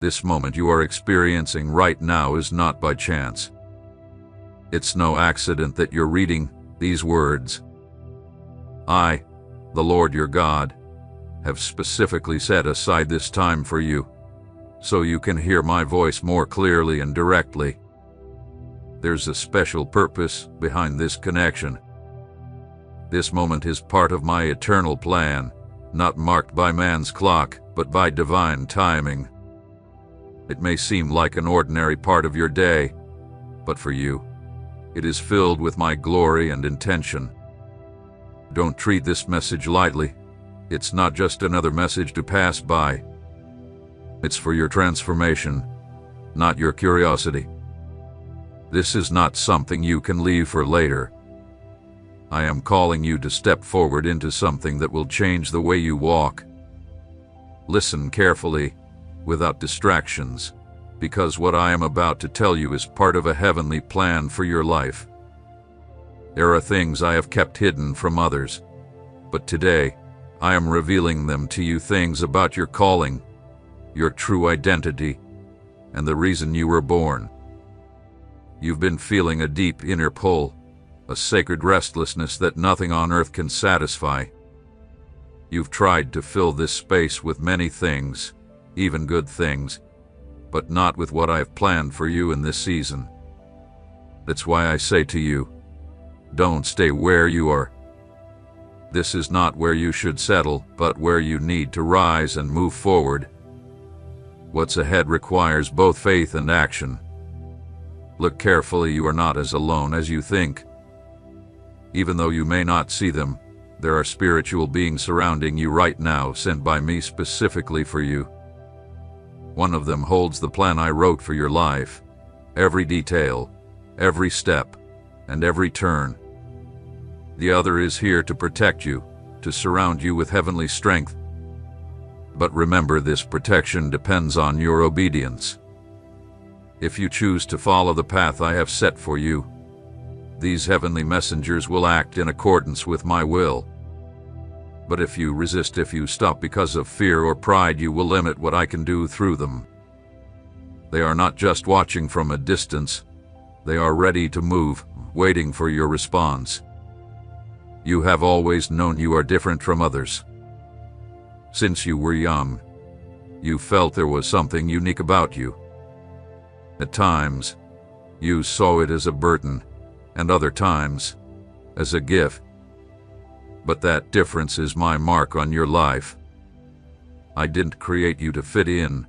This moment you are experiencing right now is not by chance. It's no accident that you're reading these words. I, the Lord your God, have specifically set aside this time for you, so you can hear my voice more clearly and directly. There's a special purpose behind this connection. This moment is part of my eternal plan, not marked by man's clock, but by divine timing. It may seem like an ordinary part of your day, but for you, it is filled with my glory and intention. Don't treat this message lightly. It's not just another message to pass by. It's for your transformation, not your curiosity. This is not something you can leave for later. I am calling you to step forward into something that will change the way you walk. Listen carefully, without distractions, because what I am about to tell you is part of a heavenly plan for your life. There are things I have kept hidden from others, but today I am revealing them to you, things about your calling, your true identity, and the reason you were born. You've been feeling a deep inner pull, a sacred restlessness that nothing on earth can satisfy. You've tried to fill this space with many things, even good things, but not with what I've planned for you in this season. That's why I say to you, don't stay where you are. This is not where you should settle, but where you need to rise and move forward. What's ahead requires both faith and action. Look carefully, you are not as alone as you think. Even though you may not see them, there are spiritual beings surrounding you right now, sent by me specifically for you. One of them holds the plan I wrote for your life, every detail, every step, and every turn. The other is here to protect you, to surround you with heavenly strength. But remember, this protection depends on your obedience. If you choose to follow the path I have set for you, these heavenly messengers will act in accordance with my will. But if you resist, if you stop because of fear or pride, you will limit what I can do through them. They are not just watching from a distance, they are ready to move, waiting for your response. You have always known you are different from others. Since you were young, you felt there was something unique about you. At times, you saw it as a burden, and other times, as a gift. But that difference is my mark on your life. I didn't create you to fit in.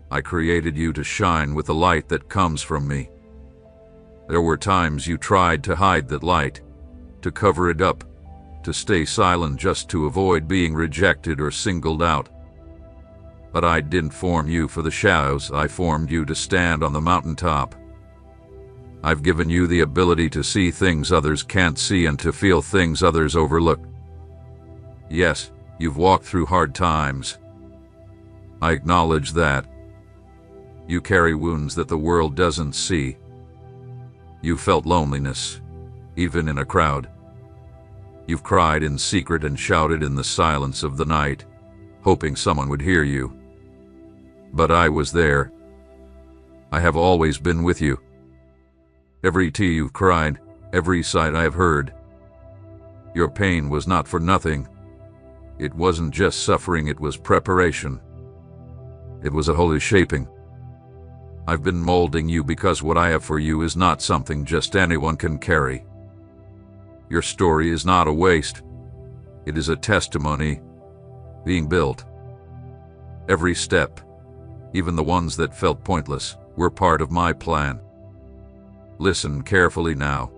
I created you to shine with the light that comes from me. There were times you tried to hide that light, to cover it up, to stay silent just to avoid being rejected or singled out. But I didn't form you for the shadows, I formed you to stand on the mountaintop. I've given you the ability to see things others can't see and to feel things others overlook. Yes, you've walked through hard times. I acknowledge that. You carry wounds that the world doesn't see. You felt loneliness, even in a crowd. You've cried in secret and shouted in the silence of the night, hoping someone would hear you. But I was there. I have always been with you. Every tear you've cried, every sight I have heard. Your pain was not for nothing. It wasn't just suffering, it was preparation. It was a holy shaping. I've been molding you because what I have for you is not something just anyone can carry. Your story is not a waste. It is a testimony being built. Every step, even the ones that felt pointless, were part of my plan. Listen carefully now.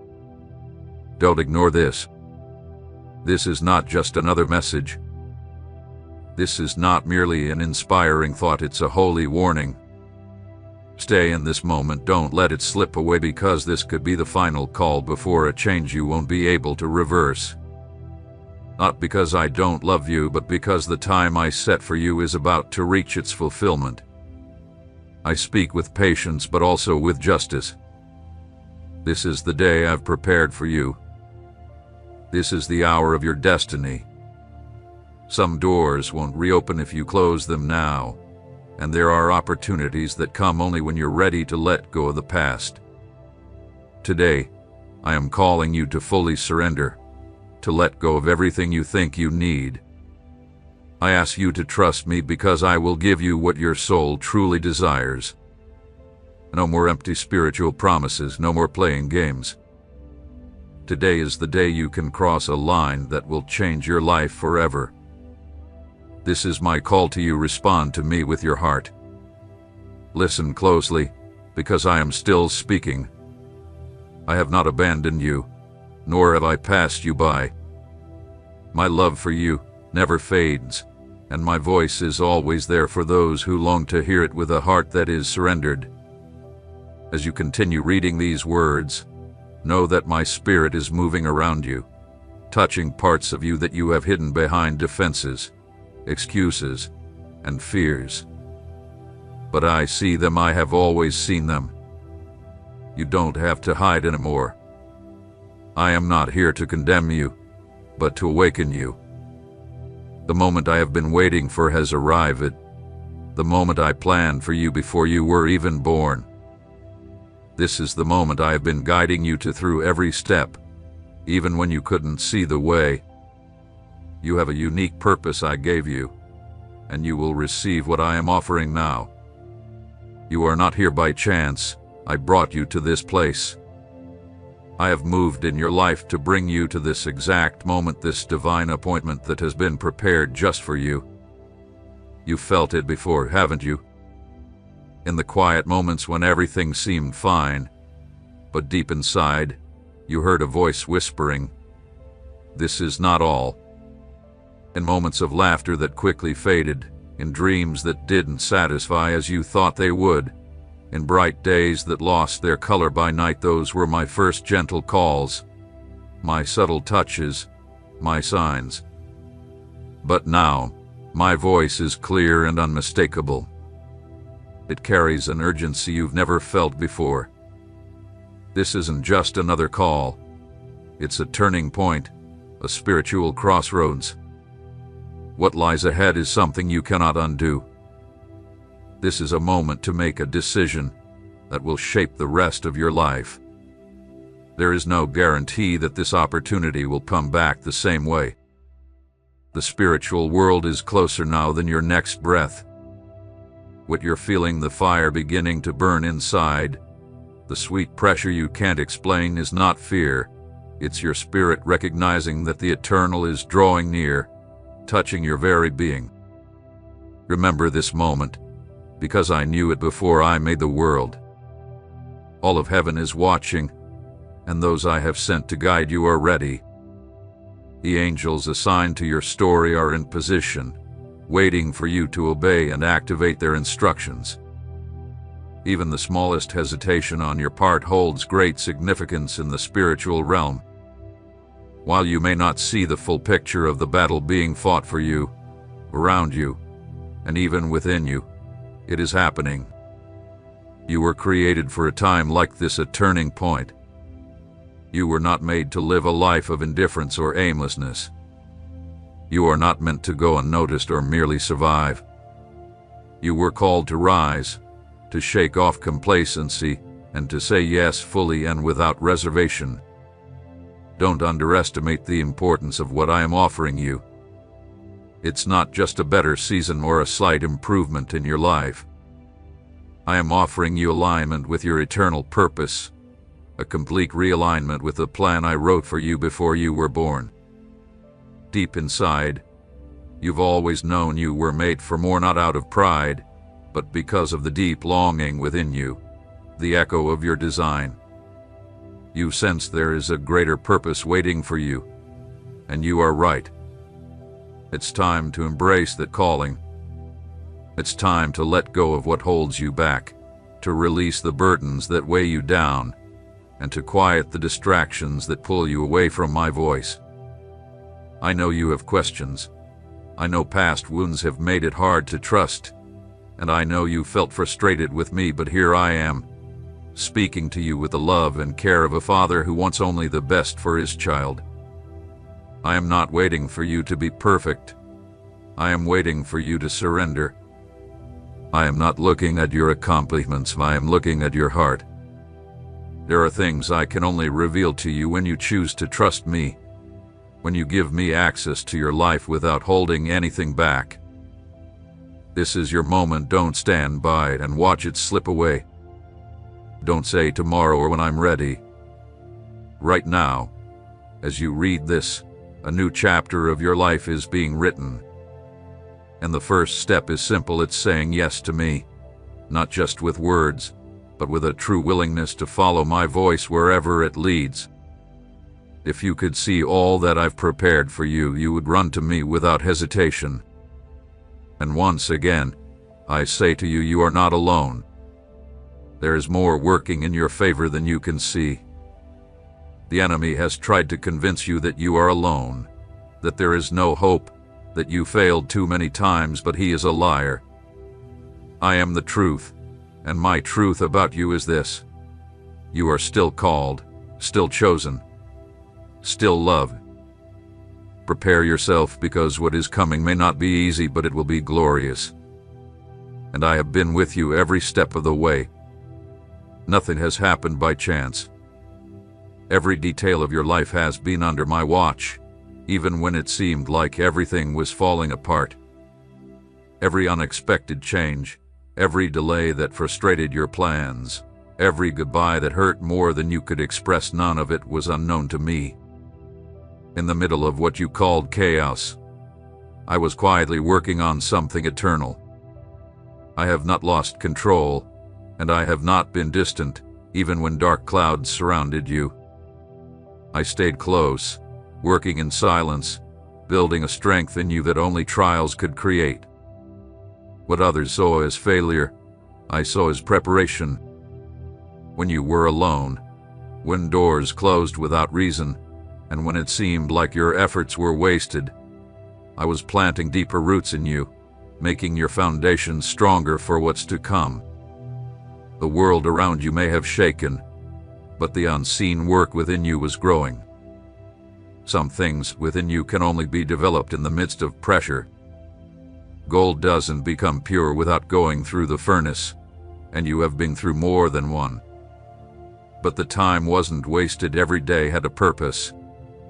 Don't ignore this. This is not just another message. This is not merely an inspiring thought, it's a holy warning. Stay in this moment, don't let it slip away, because this could be the final call before a change you won't be able to reverse. Not because I don't love you, but because the time I set for you is about to reach its fulfillment. I speak with patience, but also with justice. This is the day I've prepared for you. This is the hour of your destiny. Some doors won't reopen if you close them now. and there are opportunities that come only when you're ready to let go of the past. Today, I am calling you to fully surrender, to let go of everything you think you need. I ask you to trust me because I will give you what your soul truly desires. No more empty spiritual promises, no more playing games. Today is the day you can cross a line that will change your life forever. This is my call to you. Respond to me with your heart. Listen closely, because I am still speaking. I have not abandoned you, nor have I passed you by. My love for you never fades, and my voice is always there for those who long to hear it with a heart that is surrendered. As you continue reading these words, know that my spirit is moving around you, touching parts of you that you have hidden behind defenses, excuses, and fears. But I see them. I have always seen them. You don't have to hide anymore. I am not here to condemn you, but to awaken you. The moment I have been waiting for has arrived, the moment I planned for you before you were even born. This is the moment I have been guiding you to through every step, even when you couldn't see the way. You have a unique purpose I gave you, and you will receive what I am offering now. You are not here by chance. I brought you to this place. I have moved in your life to bring you to this exact moment, this divine appointment that has been prepared just for you. You felt it before, haven't you? In the quiet moments when everything seemed fine, but deep inside, you heard a voice whispering, "This is not all." In moments of laughter that quickly faded, in dreams that didn't satisfy as you thought they would, in bright days that lost their color by night, those were my first gentle calls, my subtle touches, my signs. But now, my voice is clear and unmistakable. It carries an urgency you've never felt before. This isn't just another call. It's a turning point, a spiritual crossroads. What lies ahead is something you cannot undo. This is a moment to make a decision that will shape the rest of your life. There is no guarantee that this opportunity will come back the same way. The spiritual world is closer now than your next breath. What you're feeling, the fire beginning to burn inside, the sweet pressure you can't explain, is not fear. It's your spirit recognizing that the eternal is drawing near, touching your very being. Remember this moment, because I knew it before I made the world. All of heaven is watching, and those I have sent to guide you are ready. The angels assigned to your story are in position, waiting for you to obey and activate their instructions. Even the smallest hesitation on your part holds great significance in the spiritual realm. While you may not see the full picture of the battle being fought for you, around you, and even within you, it is happening. You were created for a time like this, a turning point. You were not made to live a life of indifference or aimlessness. You are not meant to go unnoticed or merely survive. You were called to rise, to shake off complacency, and to say yes fully and without reservation. Don't underestimate the importance of what I am offering you. It's not just a better season or a slight improvement in your life. I am offering you alignment with your eternal purpose, a complete realignment with the plan I wrote for you before you were born. Deep inside, you've always known you were made for more, not out of pride, but because of the deep longing within you, the echo of your design. You sense there is a greater purpose waiting for you, and you are right. It's time to embrace that calling. It's time to let go of what holds you back, to release the burdens that weigh you down, and to quiet the distractions that pull you away from my voice. I know you have questions. I know past wounds have made it hard to trust, and I know you felt frustrated with me, but here I am, speaking to you with the love and care of a father who wants only the best for his child. I am not waiting for you to be perfect. I am waiting for you to surrender. I am not looking at your accomplishments, I am looking at your heart. There are things I can only reveal to you when you choose to trust me, when you give me access to your life without holding anything back. This is your moment. Don't stand by it and watch it slip away. Don't say tomorrow or when I'm ready. Right now, as you read this, a new chapter of your life is being written. And the first step is simple. It's saying yes to me, not just with words, but with a true willingness to follow my voice wherever it leads. If you could see all that I've prepared for you, you would run to me without hesitation. And once again, I say to you, you are not alone. There is more working in your favor than you can see. The enemy has tried to convince you that you are alone, that there is no hope, that you failed too many times, but he is a liar. I am the truth, and my truth about you is this: you are still called, still chosen, still loved. Prepare yourself, because what is coming may not be easy, but it will be glorious. And I have been with you every step of the way. Nothing has happened by chance. Every detail of your life has been under my watch, even when it seemed like everything was falling apart. Every unexpected change, every delay that frustrated your plans, every goodbye that hurt more than you could express, none of it was unknown to me. In the middle of what you called chaos, I was quietly working on something eternal. I have not lost control, and I have not been distant, even when dark clouds surrounded you. I stayed close, working in silence, building a strength in you that only trials could create. What others saw as failure, I saw as preparation. When you were alone, when doors closed without reason, and when it seemed like your efforts were wasted, I was planting deeper roots in you, making your foundation stronger for what's to come. The world around you may have shaken, but the unseen work within you was growing. Some things within you can only be developed in the midst of pressure. Gold doesn't become pure without going through the furnace, and you have been through more than one. But the time wasn't wasted. Every day had a purpose,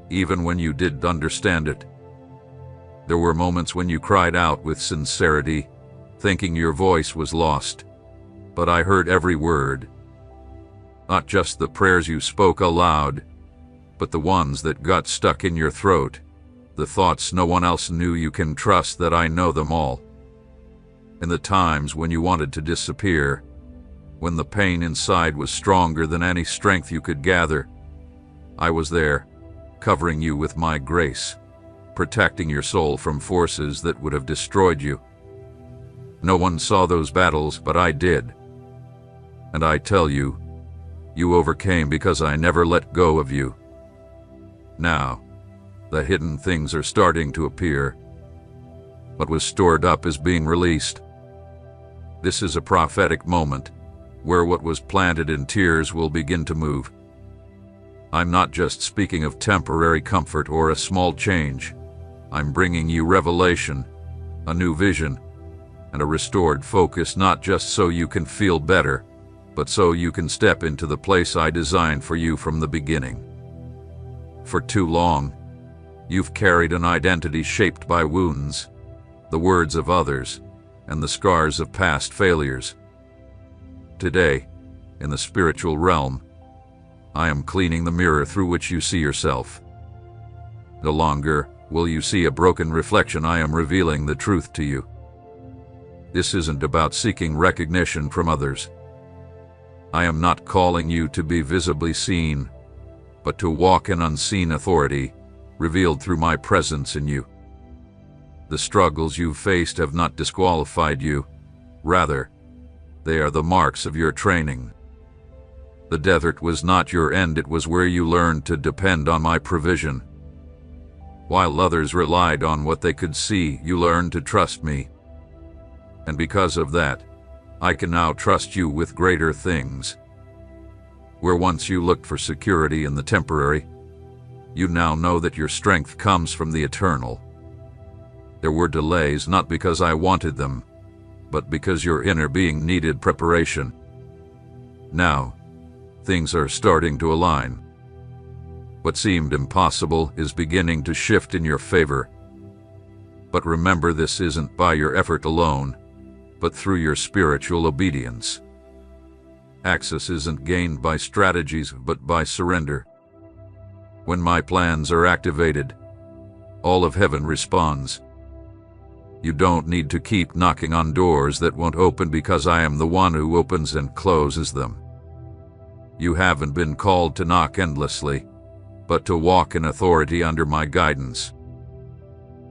even when you didn't understand it. There were moments when you cried out with sincerity, thinking your voice was lost, but I heard every word. Not just the prayers you spoke aloud, but the ones that got stuck in your throat, the thoughts no one else knew. You can trust that I know them all. In the times when you wanted to disappear, when the pain inside was stronger than any strength you could gather, I was there, covering you with my grace, protecting your soul from forces that would have destroyed you. No one saw those battles, but I did. And I tell you, you overcame because I never let go of you. Now, the hidden things are starting to appear. What was stored up is being released. This is a prophetic moment, where what was planted in tears will begin to move. I'm not just speaking of temporary comfort or a small change. I'm bringing you revelation, a new vision, and a restored focus, not just so you can feel better, but so you can step into the place I designed for you from the beginning. For too long, you've carried an identity shaped by wounds, the words of others, and the scars of past failures. Today, in the spiritual realm, I am cleaning the mirror through which you see yourself. No longer will you see a broken reflection. I am revealing the truth to you. This isn't about seeking recognition from others. I am not calling you to be visibly seen, but to walk in unseen authority, revealed through my presence in you. The struggles you've faced have not disqualified you. Rather, they are the marks of your training. The desert was not your end, it was where you learned to depend on my provision. While others relied on what they could see, you learned to trust me. And because of that, I can now trust you with greater things. Where once you looked for security in the temporary, you now know that your strength comes from the eternal. There were delays not because I wanted them, but because your inner being needed preparation. Now, things are starting to align. What seemed impossible is beginning to shift in your favor. But remember, this isn't by your effort alone, but through your spiritual obedience. Access isn't gained by strategies, but by surrender. When my plans are activated, all of heaven responds. You don't need to keep knocking on doors that won't open, because I am the one who opens and closes them. You haven't been called to knock endlessly, but to walk in authority under my guidance.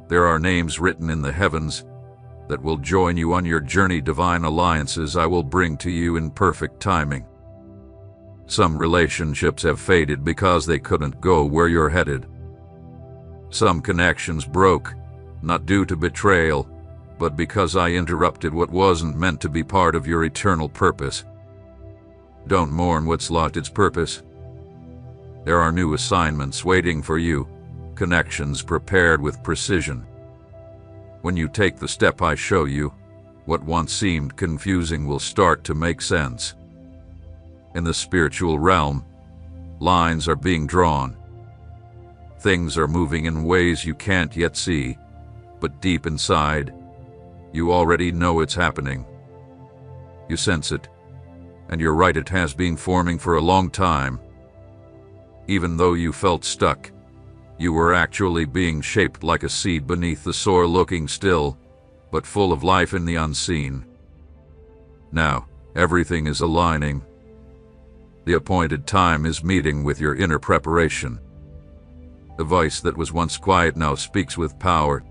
There are names written in the heavens that will join you on your journey. Divine alliances I will bring to you in perfect timing. Some relationships have faded because they couldn't go where you're headed. Some connections broke, not due to betrayal, but because I interrupted what wasn't meant to be part of your eternal purpose. Don't mourn what's lost its purpose. There are new assignments waiting for you, connections prepared with precision. When you take the step I show you, what once seemed confusing will start to make sense. In the spiritual realm, lines are being drawn. Things are moving in ways you can't yet see, but deep inside, you already know it's happening. You sense it, and you're right, it has been forming for a long time. Even though you felt stuck, you were actually being shaped like a seed beneath the soil, looking still, but full of life in the unseen. Now, everything is aligning. The appointed time is meeting with your inner preparation. The voice that was once quiet now speaks with power.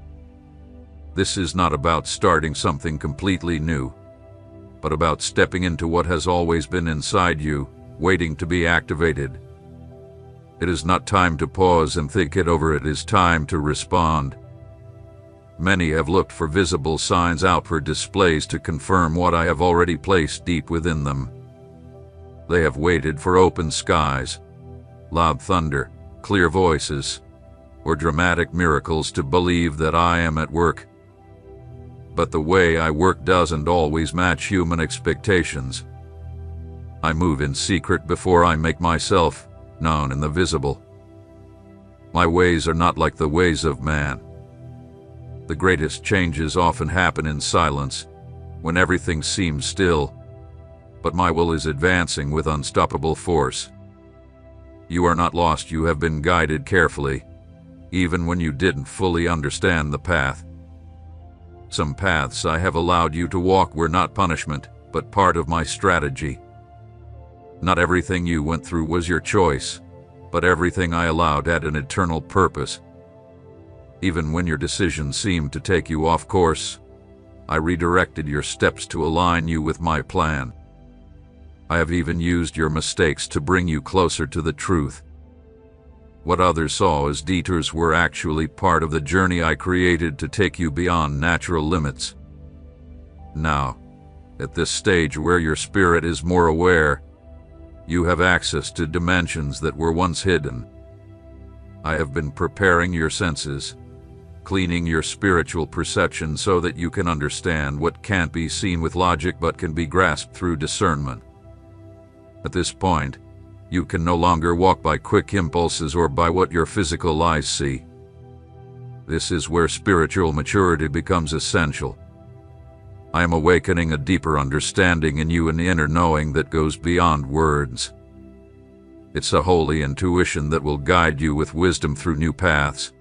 This is not about starting something completely new, but about stepping into what has always been inside you, waiting to be activated. It is not time to pause and think it over, it is time to respond. Many have looked for visible signs, outward displays to confirm what I have already placed deep within them. They have waited for open skies, loud thunder, clear voices, or dramatic miracles to believe that I am at work. But the way I work doesn't always match human expectations. I move in secret before I make myself known in the visible. My ways are not like the ways of man. The greatest changes often happen in silence, when everything seems still, but my will is advancing with unstoppable force. You are not lost, you have been guided carefully, even when you didn't fully understand the path. Some paths I have allowed you to walk were not punishment, but part of my strategy. Not everything you went through was your choice, but everything I allowed had an eternal purpose. Even when your decisions seemed to take you off course, I redirected your steps to align you with my plan. I have even used your mistakes to bring you closer to the truth. What others saw as detours were actually part of the journey I created to take you beyond natural limits. Now, at this stage where your spirit is more aware, you have access to dimensions that were once hidden. I have been preparing your senses, cleaning your spiritual perception so that you can understand what can't be seen with logic but can be grasped through discernment. At this point, you can no longer walk by quick impulses or by what your physical eyes see. This is where spiritual maturity becomes essential. I am awakening a deeper understanding in you, an inner knowing that goes beyond words. It's a holy intuition that will guide you with wisdom through new paths.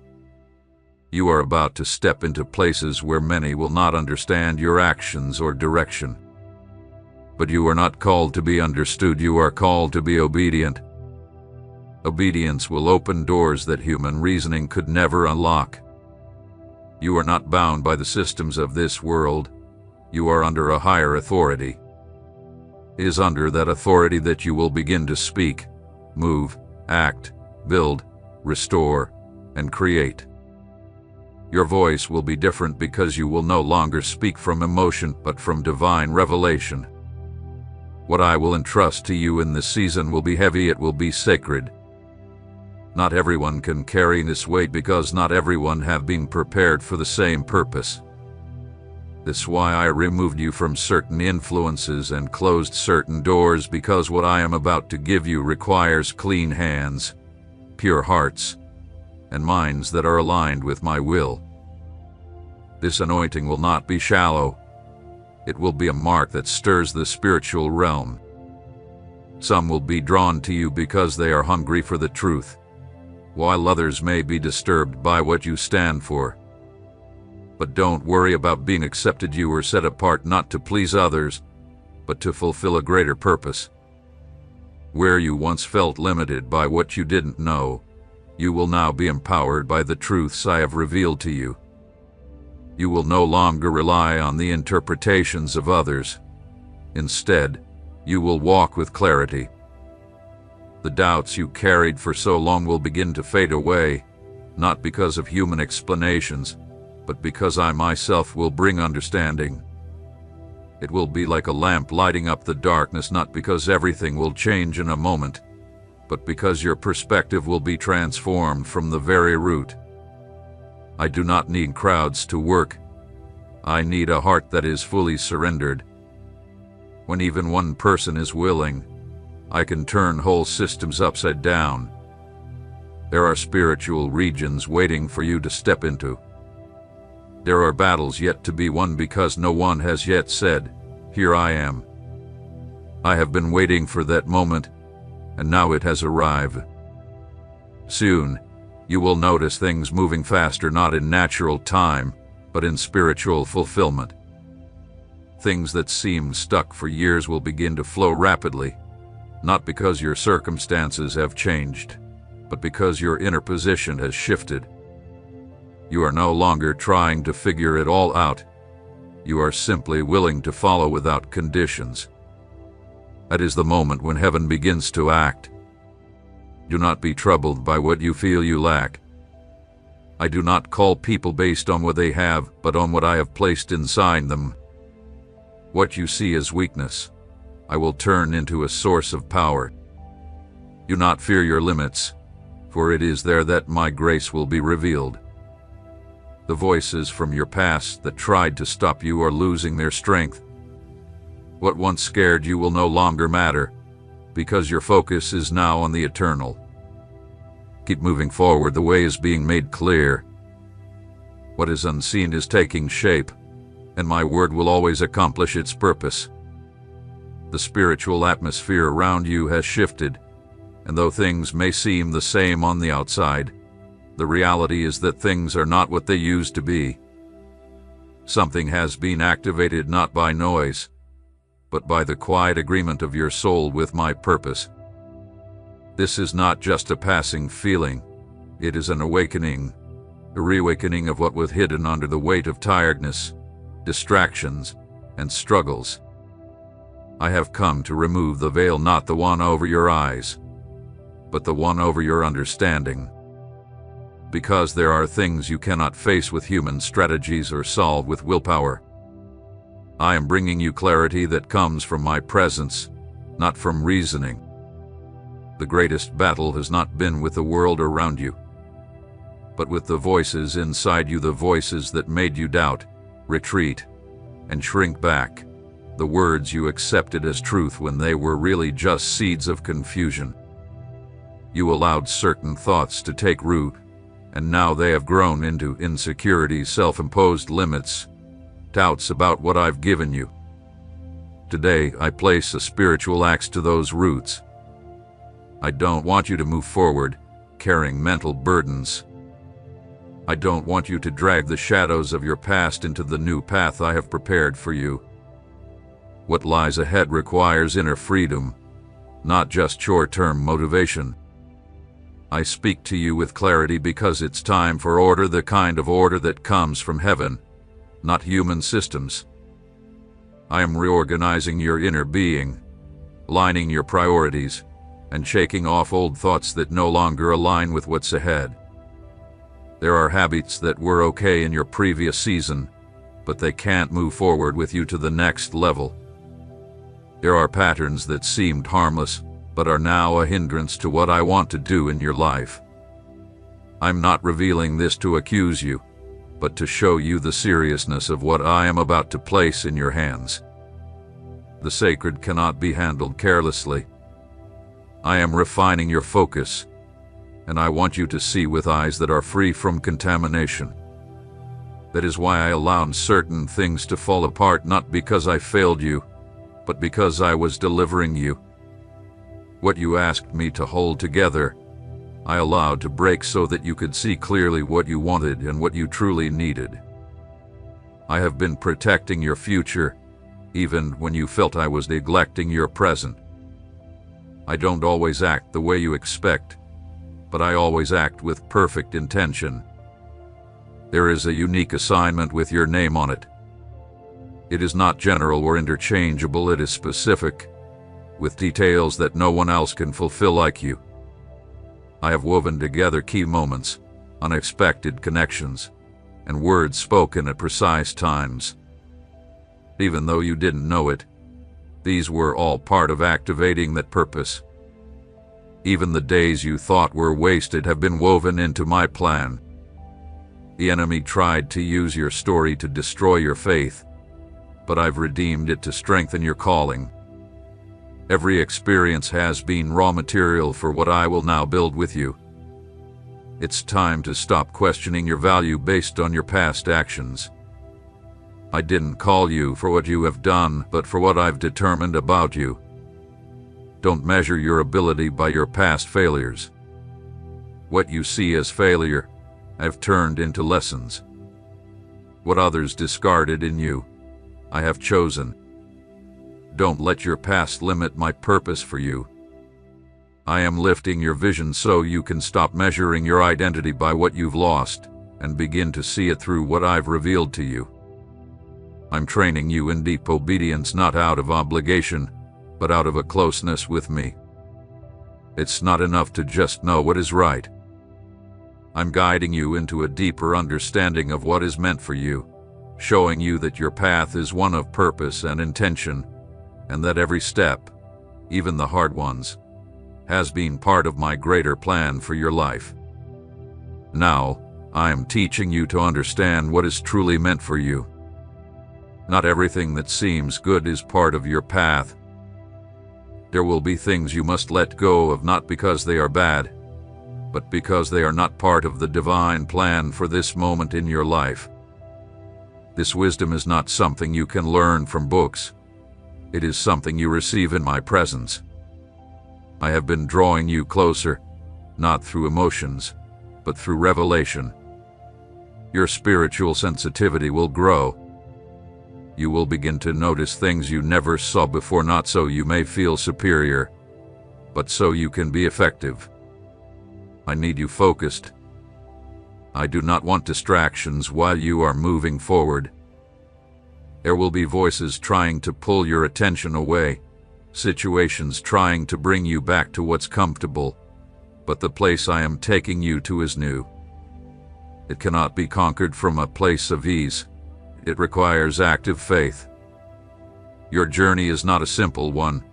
You are about to step into places where many will not understand your actions or direction. But you are not called to be understood, you are called to be obedient. Obedience will open doors that human reasoning could never unlock. You are not bound by the systems of this world. You are under a higher authority. It is under that authority that you will begin to speak, move, act, build, restore, and create. Your voice will be different because you will no longer speak from emotion but from divine revelation. What I will entrust to you in this season will be heavy, it will be sacred. Not everyone can carry this weight because not everyone have been prepared for the same purpose. This is why I removed you from certain influences and closed certain doors, because what I am about to give you requires clean hands, pure hearts, and minds that are aligned with my will. This anointing will not be shallow. It will be a mark that stirs the spiritual realm. Some will be drawn to you because they are hungry for the truth, while others may be disturbed by what you stand for. But don't worry about being accepted. You were set apart not to please others, but to fulfill a greater purpose. Where you once felt limited by what you didn't know, you will now be empowered by the truths I have revealed to you. You will no longer rely on the interpretations of others. Instead, you will walk with clarity. The doubts you carried for so long will begin to fade away, not because of human explanations, but because I myself will bring understanding. It will be like a lamp lighting up the darkness, not because everything will change in a moment, but because your perspective will be transformed from the very root. I do not need crowds to work. I need a heart that is fully surrendered. When even one person is willing, I can turn whole systems upside down. There are spiritual regions waiting for you to step into. There are battles yet to be won because no one has yet said, "Here I am." I have been waiting for that moment, and now it has arrived. Soon, you will notice things moving faster, not in natural time, but in spiritual fulfillment. Things that seemed stuck for years will begin to flow rapidly, not because your circumstances have changed, but because your inner position has shifted. You are no longer trying to figure it all out. You are simply willing to follow without conditions. That is the moment when heaven begins to act. Do not be troubled by what you feel you lack. I do not call people based on what they have, but on what I have placed inside them. What you see as weakness, I will turn into a source of power. Do not fear your limits, for it is there that my grace will be revealed. The voices from your past that tried to stop you are losing their strength. What once scared you will no longer matter, because your focus is now on the eternal. Keep moving forward. The way is being made clear. What is unseen is taking shape, and my word will always accomplish its purpose. The spiritual atmosphere around you has shifted, and though things may seem the same on the outside, the reality is that things are not what they used to be. Something has been activated not by noise, but by the quiet agreement of your soul with my purpose. This is not just a passing feeling, it is an awakening, a reawakening of what was hidden under the weight of tiredness, distractions, and struggles. I have come to remove the veil, not the one over your eyes, but the one over your understanding. Because there are things you cannot face with human strategies or solve with willpower. I am bringing you clarity that comes from my presence, not from reasoning. The greatest battle has not been with the world around you, but with the voices inside you, the voices that made you doubt, retreat, and shrink back, the words you accepted as truth when they were really just seeds of confusion. You allowed certain thoughts to take root, and now they have grown into insecurities, self-imposed limits, doubts about what I've given you. Today, I place a spiritual axe to those roots. I don't want you to move forward, carrying mental burdens. I don't want you to drag the shadows of your past into the new path I have prepared for you. What lies ahead requires inner freedom, not just short-term motivation. I speak to you with clarity because it's time for order, the kind of order that comes from heaven, not human systems. I am reorganizing your inner being, aligning your priorities, and shaking off old thoughts that no longer align with what's ahead. There are habits that were okay in your previous season, but they can't move forward with you to the next level. There are patterns that seemed harmless, but are now a hindrance to what I want to do in your life. I'm not revealing this to accuse you, but to show you the seriousness of what I am about to place in your hands. The sacred cannot be handled carelessly. I am refining your focus, and I want you to see with eyes that are free from contamination. That is why I allowed certain things to fall apart, not because I failed you, but because I was delivering you. What you asked me to hold together, I allowed to break so that you could see clearly what you wanted and what you truly needed. I have been protecting your future, even when you felt I was neglecting your present. I don't always act the way you expect, but I always act with perfect intention. There is a unique assignment with your name on it. It is not general or interchangeable, it is specific, with details that no one else can fulfill like you. I have woven together key moments, unexpected connections, and words spoken at precise times. Even though you didn't know it, these were all part of activating that purpose. Even the days you thought were wasted have been woven into my plan. The enemy tried to use your story to destroy your faith, but I've redeemed it to strengthen your calling. Every experience has been raw material for what I will now build with you. It's time to stop questioning your value based on your past actions. I didn't call you for what you have done, but for what I've determined about you. Don't measure your ability by your past failures. What you see as failure, I've turned into lessons. What others discarded in you, I have chosen. Don't let your past limit my purpose for you. I am lifting your vision so you can stop measuring your identity by what you've lost and begin to see it through what I've revealed to you. I'm training you in deep obedience, not out of obligation, but out of a closeness with me. It's not enough to just know what is right. I'm guiding you into a deeper understanding of what is meant for you, showing you that your path is one of purpose and intention, and that every step, even the hard ones, has been part of my greater plan for your life. Now, I am teaching you to understand what is truly meant for you. Not everything that seems good is part of your path. There will be things you must let go of, not because they are bad, but because they are not part of the divine plan for this moment in your life. This wisdom is not something you can learn from books. It is something you receive in my presence. I have been drawing you closer, not through emotions, but through revelation. Your spiritual sensitivity will grow. You will begin to notice things you never saw before, not so you may feel superior, but so you can be effective. I need you focused. I do not want distractions while you are moving forward. There will be voices trying to pull your attention away, situations trying to bring you back to what's comfortable, but the place I am taking you to is new. It cannot be conquered from a place of ease. It requires active faith. Your journey is not a simple one,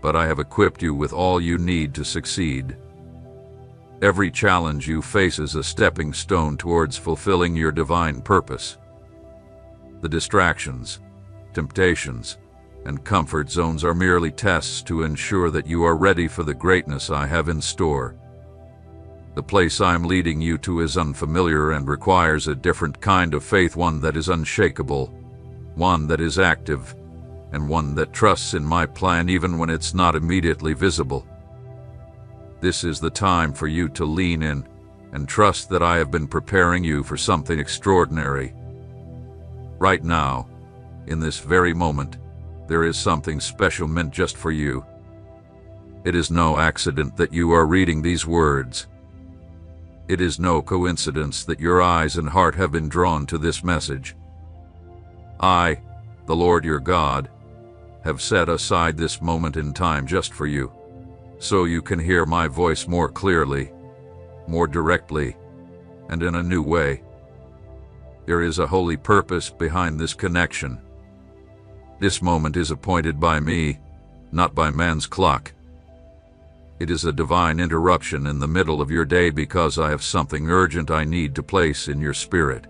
but I have equipped you with all you need to succeed. Every challenge you face is a stepping stone towards fulfilling your divine purpose. The distractions, temptations, and comfort zones are merely tests to ensure that you are ready for the greatness I have in store. The place I'm leading you to is unfamiliar and requires a different kind of faith, one that is unshakable, one that is active, and one that trusts in my plan even when it's not immediately visible. This is the time for you to lean in and trust that I have been preparing you for something extraordinary. Right now, in this very moment, there is something special meant just for you. It is no accident that you are reading these words. It is no coincidence that your eyes and heart have been drawn to this message. I, the Lord your God, have set aside this moment in time just for you, so you can hear my voice more clearly, more directly, and in a new way. There is a holy purpose behind this connection. This moment is appointed by me, not by man's clock. It is a divine interruption in the middle of your day because I have something urgent I need to place in your spirit.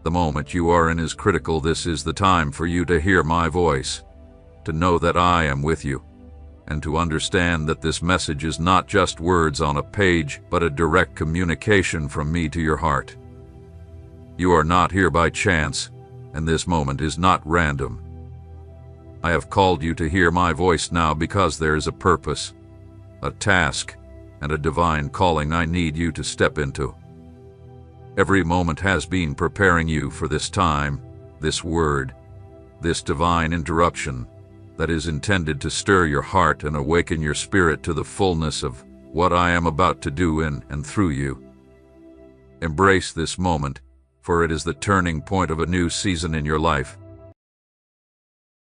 The moment you are in is critical. This is the time for you to hear my voice, to know that I am with you, and to understand that this message is not just words on a page, but a direct communication from me to your heart. You are not here by chance, and this moment is not random. I have called you to hear my voice now because there is a purpose, a task, and a divine calling I need you to step into. Every moment has been preparing you for this time, this word, this divine interruption that is intended to stir your heart and awaken your spirit to the fullness of what I am about to do in and through you. Embrace this moment, for it is the turning point of a new season in your life.